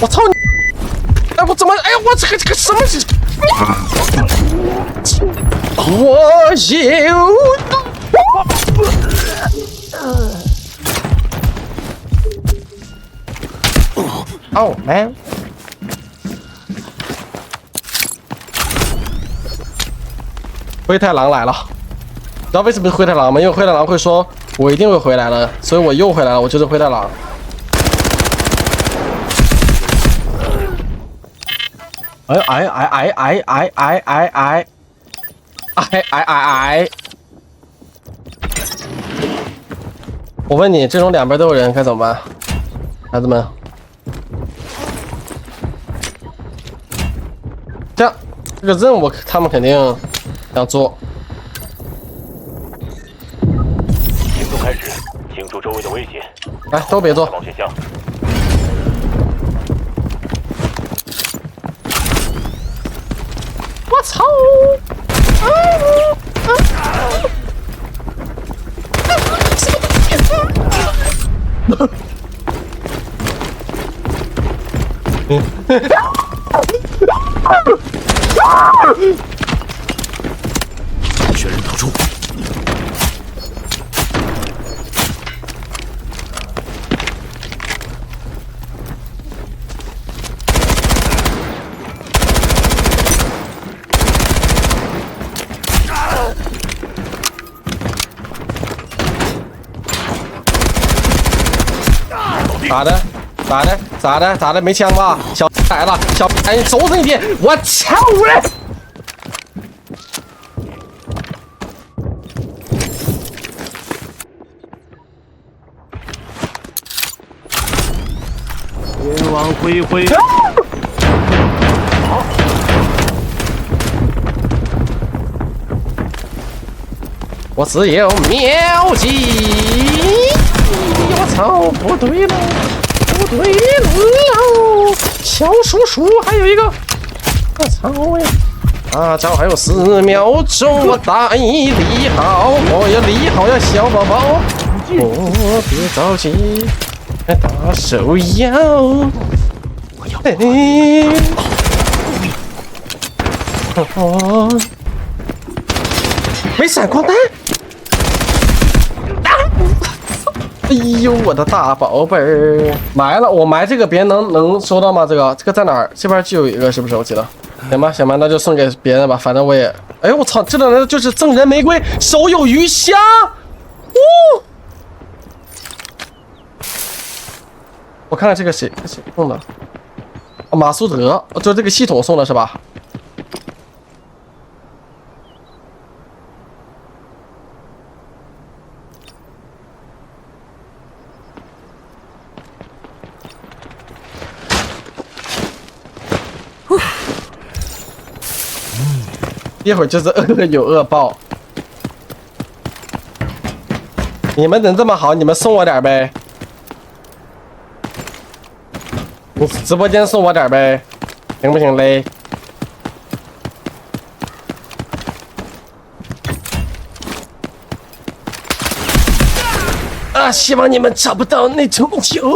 我操你！哎，我怎么？哎呀，我这个什么？我有。Oh man！ 灰太狼来了，知道为什么是灰太狼吗？因为灰太狼会说我一定会回来了，所以我又回来了，我就是灰太狼。哎！我问你，这种两边都有人该怎么办，孩子们？这样，这个任务他们肯定想做。行动开始，清除周围的危险。来，都别做。往选项。我操！确认逃出。咋的？没枪吧？小来了，小哎，走这一点，我操嘞！天网恢恢。我只有妙计！我操，不对了！小叔叔还有一个，我操呀！啊，这还有10秒钟，我打理好，我要理好呀，小宝宝。别着急，打手药。没闪光弹。哎呦，我的大宝贝儿，埋了！我埋这个，别人能收到吗？这个在哪儿？这边就有一个，是不是？我记得。行吧，那就送给别人吧。反正我也……哎，我操，这人就是赠人玫瑰，手有余香。哦，我看看这个谁送的？哦，马苏德，就这个系统送的是吧？一会儿就是恶有恶报。你们人这么好，你们送我点呗。你直播间送我点呗，行不行嘞？啊，希望你们找不到那种酒。